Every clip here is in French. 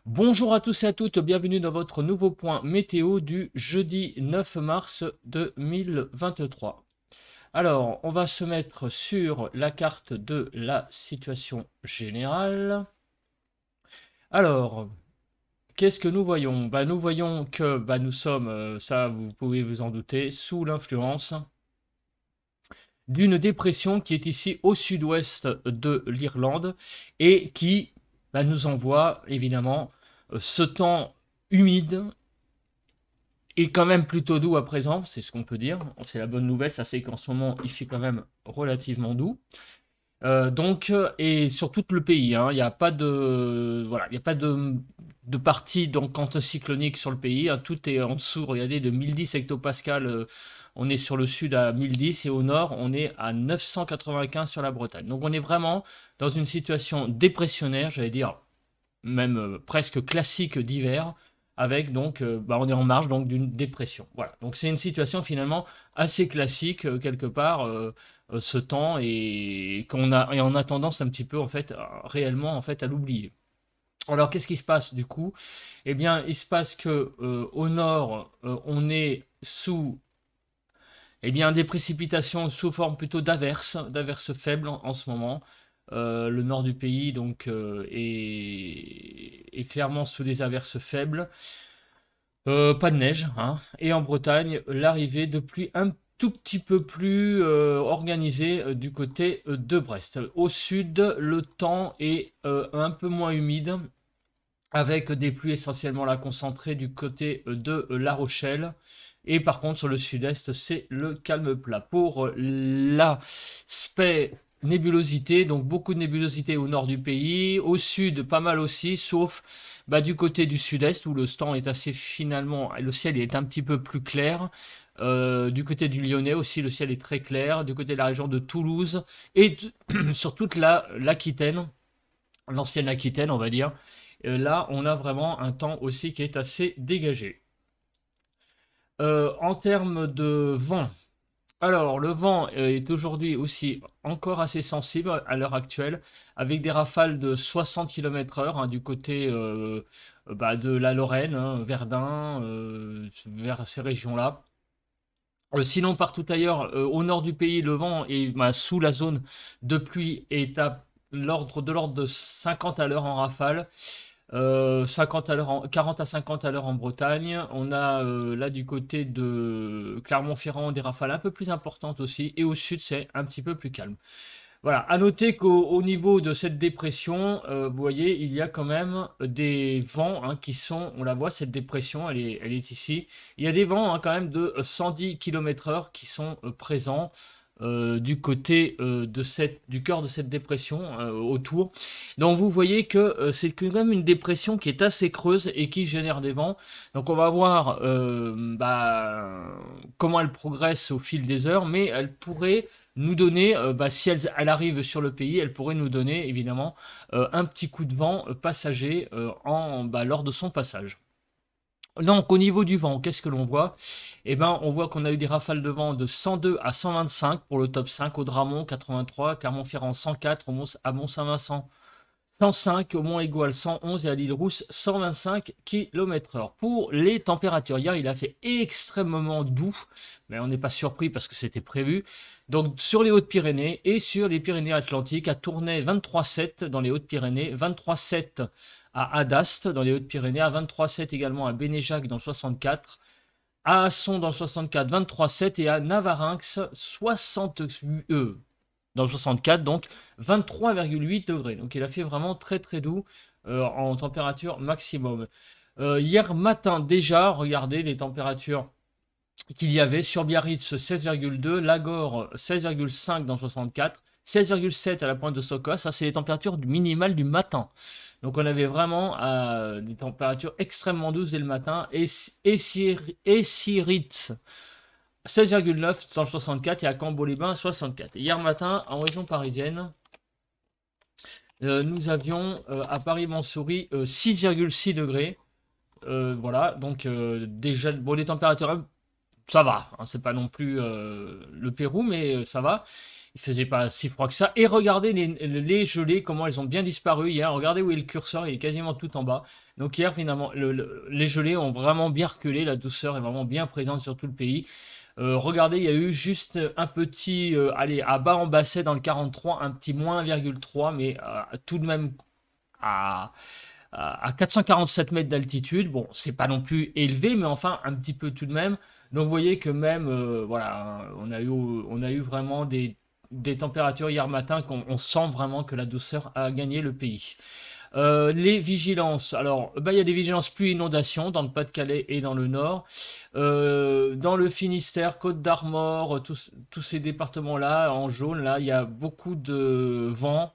Bonjour à tous et à toutes, bienvenue dans votre nouveau point météo du jeudi 9 mars 2023. Alors, on va se mettre sur la carte de la situation générale. Alors, qu'est-ce que nous voyons? Nous voyons que nous sommes, ça vous pouvez vous en douter, sous l'influence d'une dépression qui est ici au sud-ouest de l'Irlande et qui nous envoie évidemment ce temps humide et quand même plutôt doux à présent, c'est ce qu'on peut dire. C'est la bonne nouvelle, ça c'est qu'en ce moment il fait quand même relativement doux. Et sur tout le pays, hein, il n'y a pas de, voilà, il n'y a pas de partie donc anticyclonique sur le pays, hein, tout est en dessous, regardez, de 1010 hectopascal, on est sur le sud à 1010 et au nord on est à 995 sur la Bretagne. Donc on est vraiment dans une situation dépressionnaire, j'allais dire même presque classique d'hiver, avec donc, on est en marge donc d'une dépression. Voilà, donc c'est une situation finalement assez classique quelque part ce temps et on a tendance un petit peu en fait réellement en fait à l'oublier. Alors qu'est-ce qui se passe du coup? Eh bien, il se passe que au nord, on est sous des précipitations sous forme plutôt d'averses faibles en ce moment. Le nord du pays donc est clairement sous des averses faibles. Pas de neige, hein. Et en Bretagne, l'arrivée de pluie un tout petit peu plus organisée du côté de Brest. Au sud, le temps est un peu moins humide, avec des pluies essentiellement là concentrées du côté de La Rochelle. Et par contre, sur le sud-est, c'est le calme plat. Pour l'aspect nébulosité, donc beaucoup de nébulosité au nord du pays, au sud pas mal aussi, sauf du côté du sud-est où le temps est assez finalement, le ciel est un petit peu plus clair. Du côté du Lyonnais aussi, le ciel est très clair. Du côté de la région de Toulouse et sur toute l'Aquitaine, l'ancienne Aquitaine, on va dire. Là, on a vraiment un temps aussi qui est assez dégagé. En termes de vent, alors le vent est aujourd'hui aussi encore assez sensible à l'heure actuelle, avec des rafales de 60 km/h du côté de la Lorraine, hein, Verdun, vers ces régions-là. Sinon, partout ailleurs, au nord du pays, le vent est sous la zone de pluie est à l'ordre de 50 à l'heure en rafale. 50 à l'heure 40 à 50 à l'heure en Bretagne. On a là du côté de Clermont-Ferrand des rafales un peu plus importantes aussi. Et au sud, c'est un petit peu plus calme. Voilà, à noter qu'au niveau de cette dépression, vous voyez, il y a quand même des vents hein, qui sont, on la voit, cette dépression, elle est ici. Il y a des vents hein, quand même de 110 km/h qui sont présents du côté du cœur de cette dépression autour. Donc vous voyez que c'est quand même une dépression qui est assez creuse et qui génère des vents. Donc on va voir comment elle progresse au fil des heures, mais elle pourrait nous donner, si elle arrive sur le pays, elle pourrait nous donner évidemment un petit coup de vent passager lors de son passage. Donc au niveau du vent, qu'est-ce que l'on voit? Eh ben, on voit qu'on a eu des rafales de vent de 102 à 125 pour le top 5, au Dramont 83, Clermont-Ferrand 104, à Mont-Saint-Vincent 105, au Mont-Égual 111 et à l'Île-Rousse 125 km/h. Pour les températures, hier il a fait extrêmement doux, mais on n'est pas surpris parce que c'était prévu. Donc sur les Hautes-Pyrénées et sur les Pyrénées-Atlantiques, à Tournai 23,7 dans les Hautes-Pyrénées, 23,7 à Adast dans les Hautes-Pyrénées, à 23,7 également à Bénéjac dans le 64, à Asson dans le 64, 23,7 et à Navarinx 60 dans le 64, donc 23,8 degrés. Donc il a fait vraiment très très doux en température maximum. Hier matin déjà, regardez les températures qu'il y avait sur Biarritz 16,2, Lagor 16,5 dans le 64, 16,7 à la pointe de Soca. Ça, c'est les températures minimales du matin. Donc, on avait vraiment des températures extrêmement douces dès le matin. Et Siritz 16,9 dans le 64 et à Cambo-les-Bains 64. Hier matin, en région parisienne, nous avions à Paris-Montsouris 6,6 degrés. Voilà, donc déjà, des températures ça va, hein, c'est pas non plus le Pérou, mais ça va. il faisait pas si froid que ça. Et regardez les gelées, comment elles ont bien disparu hier. Regardez où est le curseur, il est quasiment tout en bas. Donc hier, finalement, les gelées ont vraiment bien reculé. La douceur est vraiment bien présente sur tout le pays. Regardez, il y a eu juste un petit, allez, à bas en basset dans le 43, un petit moins 1,3, mais tout de même à, à 447 mètres d'altitude. Bon, c'est pas non plus élevé, mais enfin un petit peu tout de même. Donc vous voyez que même, voilà, on a eu vraiment des températures hier matin qu'on sent vraiment que la douceur a gagné le pays. Les vigilances, alors bah, il y a des vigilances pluie inondation dans le Pas-de-Calais et dans le Nord. Dans le Finistère, Côte d'Armor, tous ces départements-là, en jaune, là, il y a beaucoup de vent.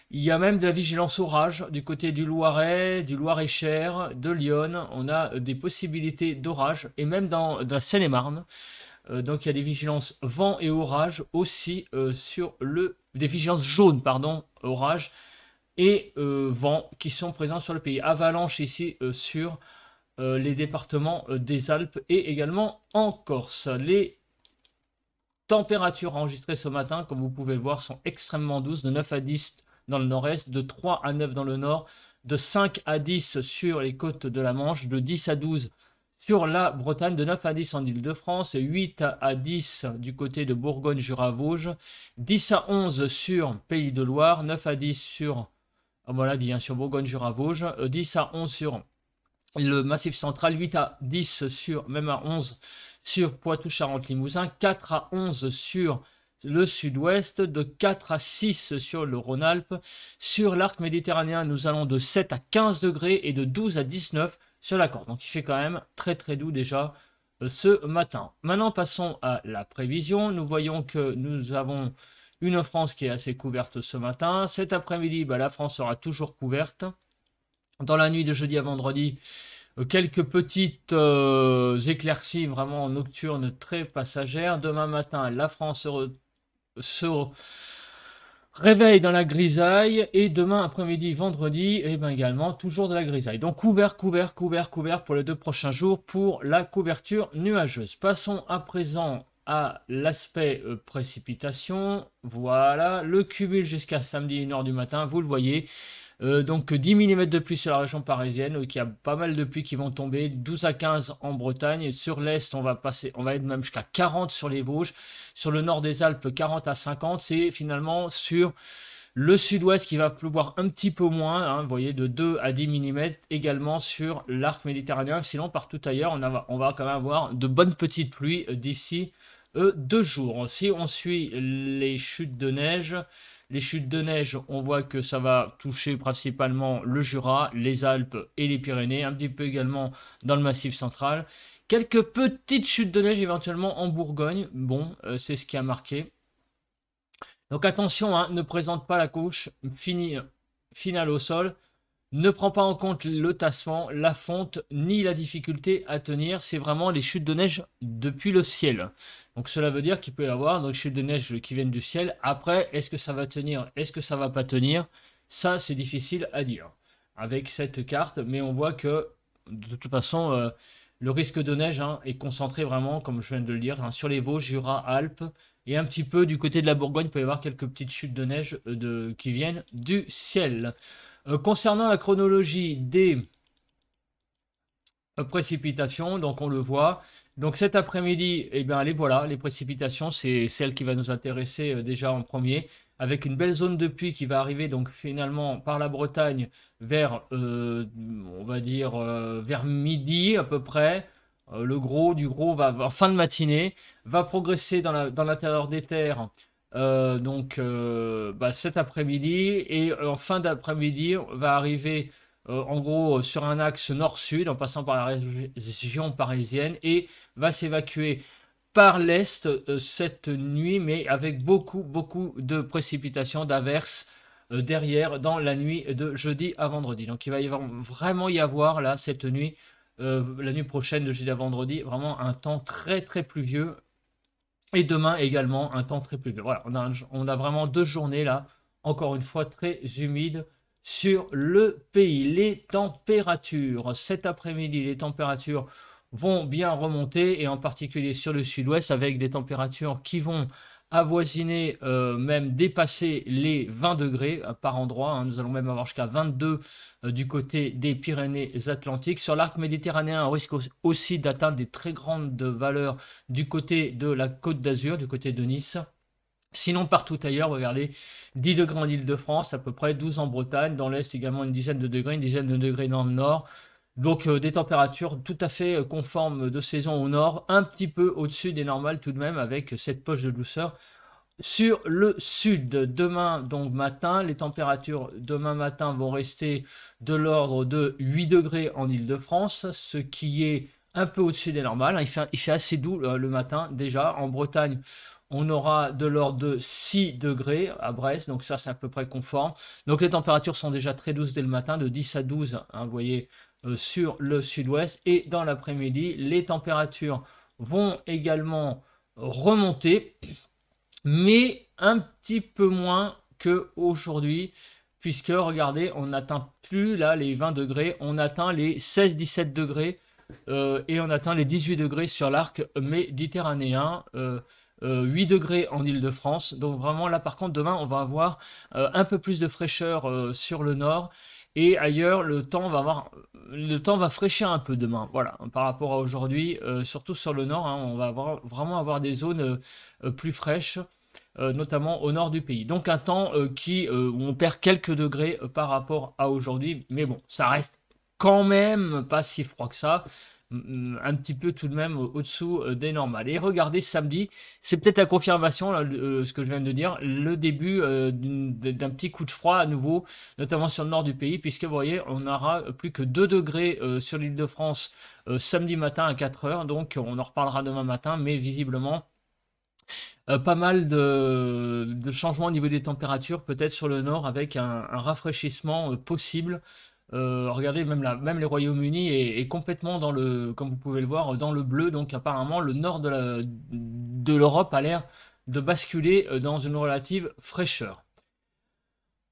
Il y a même de la vigilance orage du côté du Loiret, du Loir-et-Cher, de Lyon. On a des possibilités d'orage et même dans la Seine-et-Marne. Donc il y a des vigilances vent et orage aussi des vigilances jaunes, pardon, orage et vent qui sont présents sur le pays. Avalanche ici sur les départements des Alpes et également en Corse. Les températures enregistrées ce matin, comme vous pouvez le voir, sont extrêmement douces, de 9 à 10 dans le nord-est, de 3 à 9 dans le nord, de 5 à 10 sur les côtes de la Manche, de 10 à 12 sur la Bretagne, de 9 à 10 en Île-de-France, 8 à 10 du côté de Bourgogne-Jura-Vosges, 10 à 11 sur Pays de Loire, 9 à 10 sur, voilà, dit, hein, sur Bourgogne-Jura-Vosges, 10 à 11 sur le Massif central, 8 à 10 sur, même à 11 sur Poitou-Charentes-Limousin, 4 à 11 sur le sud-ouest, de 4 à 6 sur le Rhône-Alpes. Sur l'arc méditerranéen, nous allons de 7 à 15 degrés et de 12 à 19 sur la Corse. Donc il fait quand même très très doux déjà ce matin. Maintenant passons à la prévision. Nous voyons que nous avons une France qui est assez couverte ce matin. Cet après-midi, bah, la France sera toujours couverte. Dans la nuit de jeudi à vendredi, quelques petites éclaircies vraiment nocturnes très passagères. Demain matin, la France se réveille dans la grisaille. Et demain après-midi, vendredi, et ben également toujours de la grisaille. Donc couvert pour les 2 prochains jours pour la couverture nuageuse. Passons à présent à l'aspect précipitation. Voilà, le cumul jusqu'à samedi 1h du matin, vous le voyez. Donc 10 mm de pluie sur la région parisienne, qui a pas mal de pluie qui vont tomber, 12 à 15 en Bretagne. Sur l'Est, on va être même jusqu'à 40 sur les Vosges. Sur le nord des Alpes, 40 à 50. C'est finalement sur le sud-ouest qui va pleuvoir un petit peu moins, hein, vous voyez, de 2 à 10 mm également sur l'arc méditerranéen. Sinon, partout ailleurs, on va quand même avoir de bonnes petites pluies d'ici 2 jours. Si on suit les chutes de neige, on voit que ça va toucher principalement le Jura, les Alpes et les Pyrénées, un petit peu également dans le Massif central. Quelques petites chutes de neige éventuellement en Bourgogne, bon, c'est ce qui a marqué. Donc attention, hein, ne présente pas la couche finale au sol. Ne prend pas en compte le tassement, la fonte, ni la difficulté à tenir. C'est vraiment les chutes de neige depuis le ciel. Donc cela veut dire qu'il peut y avoir des chutes de neige qui viennent du ciel. Après, est-ce que ça va tenir? Est-ce que ça va pas tenir? Ça, c'est difficile à dire avec cette carte. Mais on voit que, de toute façon, le risque de neige, hein, est concentré vraiment, comme je viens de le dire, hein, sur les Vosges, Jura, Alpes. Et un petit peu du côté de la Bourgogne, il peut y avoir quelques petites chutes de neige qui viennent du ciel. Concernant la chronologie des précipitations, donc on le voit. Donc cet après-midi, eh bien, voilà, les précipitations, c'est celle qui va nous intéresser déjà en premier, avec une belle zone de pluie qui va arriver donc finalement par la Bretagne vers, on va dire, vers midi à peu près. Le gros du gros va en fin de matinée, va progresser dans l'intérieur des terres. Bah, cet après-midi et en fin d'après-midi va arriver en gros sur un axe nord-sud en passant par la région parisienne et va s'évacuer par l'est cette nuit, mais avec beaucoup de précipitations, d'averses derrière dans la nuit de jeudi à vendredi. Donc il va vraiment y avoir là cette nuit, la nuit prochaine de jeudi à vendredi, vraiment un temps très pluvieux. Et demain également, un temps très pluvieux. Voilà, on a vraiment 2 journées là, encore une fois très humides sur le pays. Les températures, cet après-midi, les températures vont bien remonter et en particulier sur le sud-ouest avec des températures qui vont avoisiner, même dépasser les 20 degrés par endroit, hein. Nous allons même avoir jusqu'à 22 du côté des Pyrénées-Atlantiques. Sur l'arc méditerranéen, on risque aussi d'atteindre des très grandes valeurs du côté de la Côte d'Azur, du côté de Nice. Sinon, partout ailleurs, regardez, 10 degrés en Île-de-France, à peu près 12 en Bretagne, dans l'Est également une dizaine de degrés, une dizaine de degrés dans le Nord. Donc des températures tout à fait conformes de saison au Nord, un petit peu au-dessus des normales tout de même, avec cette poche de douceur sur le Sud. Demain, donc matin, les températures demain matin vont rester de l'ordre de 8 degrés en Île-de-France, ce qui est un peu au-dessus des normales. Il fait assez doux le matin déjà. En Bretagne, on aura de l'ordre de 6 degrés à Brest, donc ça c'est à peu près conforme. Donc les températures sont déjà très douces dès le matin, de 10 à 12, hein, vous voyez, sur le sud-ouest. Et dans l'après-midi, les températures vont également remonter, mais un petit peu moins qu'aujourd'hui, puisque regardez, on n'atteint plus là les 20 degrés, on atteint les 16-17 degrés et on atteint les 18 degrés sur l'arc méditerranéen. 8 degrés en Île-de-France. Donc vraiment là par contre demain on va avoir un peu plus de fraîcheur sur le nord, et ailleurs le temps va fraîchir un peu demain. Voilà, par rapport à aujourd'hui, surtout sur le nord, hein, on va vraiment avoir des zones plus fraîches. Notamment au nord du pays. Donc un temps où on perd quelques degrés par rapport à aujourd'hui, mais bon, ça reste quand même pas si froid que ça, un petit peu tout de même au-dessous des normales. Et regardez, samedi, c'est peut-être la confirmation, là, ce que je viens de dire, le début d'un petit coup de froid à nouveau, notamment sur le nord du pays, puisque vous voyez, on n'aura plus que 2 degrés sur l'île de France samedi matin à 4 heures, donc on en reparlera demain matin, mais visiblement pas mal de changements au niveau des températures, peut-être sur le nord, avec un rafraîchissement possible. Regardez, même les Royaumes-Unis est complètement dans le, comme vous pouvez le voir, dans le bleu. Donc apparemment, le nord de l'Europe a l'air de basculer dans une relative fraîcheur.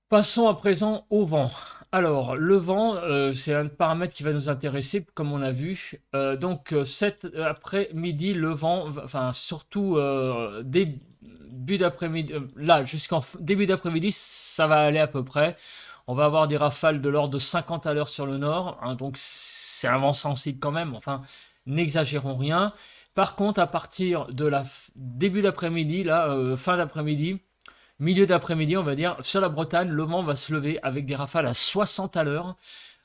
Passons à présent au vent. Alors, le vent, c'est un paramètre qui va nous intéresser, comme on a vu. Donc, cet après-midi, le vent, enfin, surtout début d'après-midi, là, jusqu'en début d'après-midi, ça va aller à peu près. On va avoir des rafales de l'ordre de 50 à l'heure sur le nord, hein, donc c'est un vent sensible quand même, enfin, n'exagérons rien. Par contre, à partir de la début d'après-midi, là, fin d'après-midi, milieu d'après-midi, on va dire, sur la Bretagne, le vent va se lever avec des rafales à 60 à l'heure.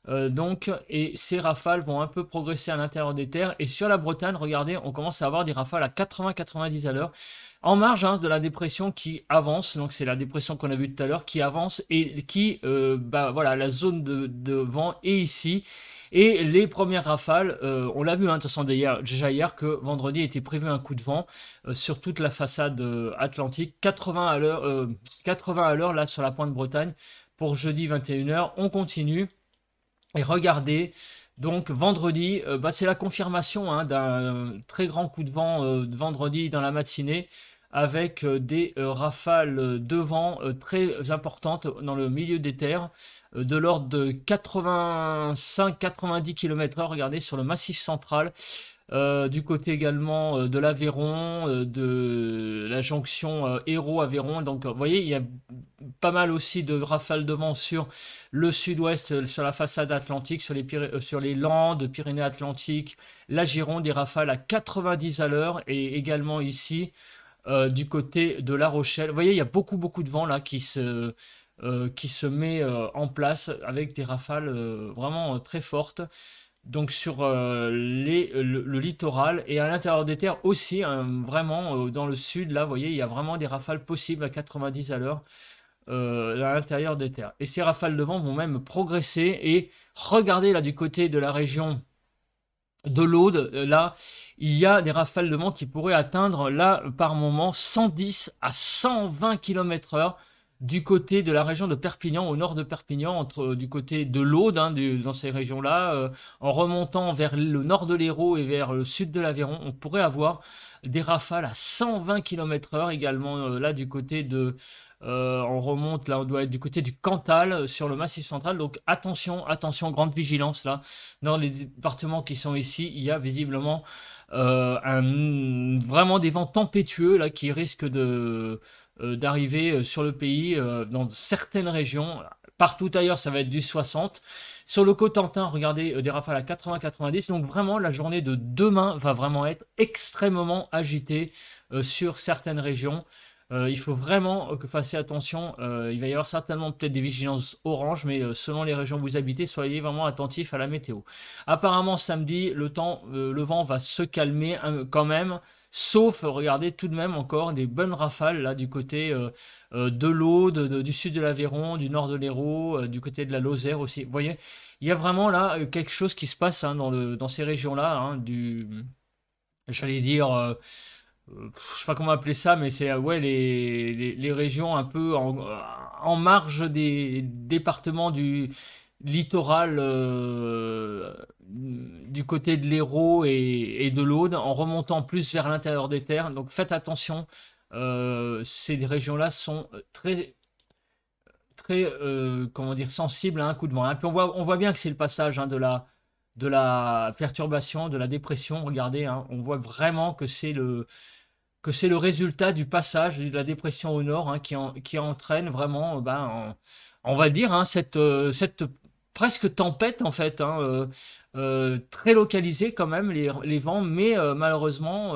Donc, et ces rafales vont un peu progresser à l'intérieur des terres. Et sur la Bretagne, regardez, on commence à avoir des rafales à 80-90 à l'heure. En marge de la dépression qui avance, donc c'est la dépression qu'on a vue tout à l'heure, qui avance et qui, voilà, la zone de vent est ici. Et les premières rafales, on l'a vu, hein, de toute façon déjà hier, que vendredi était prévu un coup de vent sur toute la façade atlantique, 80 à l'heure, 80 à l'heure là sur la pointe Bretagne pour jeudi 21h. On continue et regardez. Donc vendredi, c'est la confirmation, hein, d'un très grand coup de vent vendredi dans la matinée, avec des rafales de vent très importantes dans le milieu des terres, de l'ordre de 85-90 km/h, regardez, sur le massif central, du côté également de l'Aveyron, de la jonction Hérault-Aveyron. Donc vous voyez, il y a pas mal aussi de rafales de vent sur le sud-ouest, sur la façade atlantique, sur les Landes, Pyrénées-Atlantiques, la Gironde, des rafales à 90 à l'heure, et également ici du côté de La Rochelle. Vous voyez, il y a beaucoup de vent là qui se met en place avec des rafales vraiment très fortes. Donc sur le littoral et à l'intérieur des terres aussi, hein, vraiment dans le sud, là, vous voyez, il y a vraiment des rafales possibles à 90 à l'heure à l'intérieur des terres. Et ces rafales de vent vont même progresser. Et regardez là du côté de la région de l'Aude, là, il y a des rafales de vent qui pourraient atteindre là par moment 110 à 120 km/h. du côté de la région de Perpignan, au nord de Perpignan, du côté de l'Aude, hein, dans ces régions-là, en remontant vers le nord de l'Hérault et vers le sud de l'Aveyron, on pourrait avoir des rafales à 120 km/h également là du côté de... on remonte, là on doit être du côté du Cantal sur le Massif central, donc attention, attention, grande vigilance là. Dans les départements qui sont ici, il y a visiblement vraiment des vents tempétueux là qui risquent d'arriver sur le pays dans certaines régions. Partout ailleurs, ça va être du 60. Sur le Cotentin, regardez, des rafales à 80-90. Donc vraiment, la journée de demain va vraiment être extrêmement agitée sur certaines régions. Il faut vraiment que vous fassiez attention. Il va y avoir certainement peut-être des vigilances orange, mais selon les régions où vous habitez, soyez vraiment attentifs à la météo. Apparemment, samedi, le vent va se calmer quand même. Sauf, regardez tout de même encore des bonnes rafales là du côté de l'Aude, du sud de l'Aveyron, du nord de l'Hérault, du côté de la Lozère aussi. Vous voyez, il y a vraiment là quelque chose qui se passe hein, dans ces régions-là, hein, j'allais dire, je sais pas comment appeler ça, mais c'est ouais, les régions un peu en marge des départements du littoral du côté de l'Hérault et de l'Aude, en remontant plus vers l'intérieur des terres. Donc faites attention, ces régions-là sont très comment dire, sensibles à un coup de vent. Et puis on voit bien que c'est le passage hein, de la perturbation, de la dépression. Regardez, hein, on voit vraiment que c'est le résultat du passage de la dépression au nord hein, qui entraîne vraiment, on va dire, hein, cette presque tempête en fait, hein, très localisée quand même les vents, mais malheureusement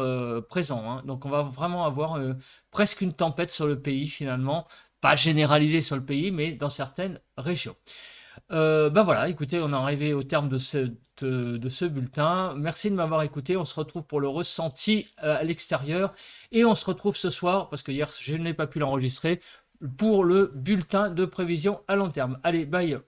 présents. Hein. Donc on va vraiment avoir presque une tempête sur le pays finalement, pas généralisée sur le pays, mais dans certaines régions. Voilà, écoutez, on est arrivé au terme de ce bulletin. Merci de m'avoir écouté. On se retrouve pour le ressenti à l'extérieur. Et on se retrouve ce soir, parce que hier, je n'ai pas pu l'enregistrer, pour le bulletin de prévision à long terme. Allez, bye.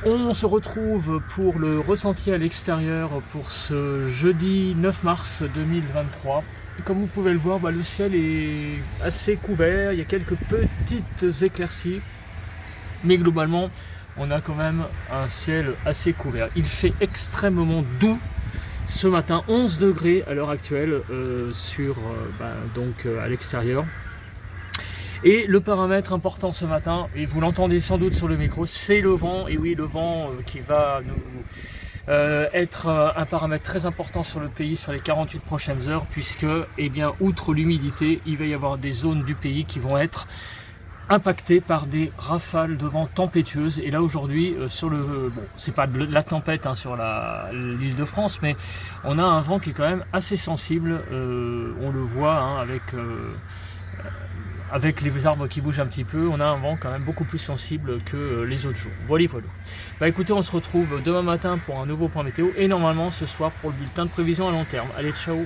On se retrouve pour le ressenti à l'extérieur pour ce jeudi 9 mars 2023. Comme vous pouvez le voir, le ciel est assez couvert, il y a quelques petites éclaircies, mais globalement, on a quand même un ciel assez couvert. Il fait extrêmement doux ce matin, 11 degrés à l'heure actuelle à l'extérieur. Et le paramètre important ce matin, et vous l'entendez sans doute sur le micro, c'est le vent. Et oui, le vent qui va nous être un paramètre très important sur le pays sur les 48 prochaines heures, puisque, outre l'humidité, il va y avoir des zones du pays qui vont être impactées par des rafales de vent tempétueuses. Et là aujourd'hui, c'est pas de la tempête hein, sur l'île de France, mais on a un vent qui est quand même assez sensible. On le voit hein, avec les arbres qui bougent un petit peu, on a un vent quand même beaucoup plus sensible que les autres jours. Voilà. Écoutez, on se retrouve demain matin pour un nouveau point météo et normalement ce soir pour le bulletin de prévision à long terme. Allez, ciao!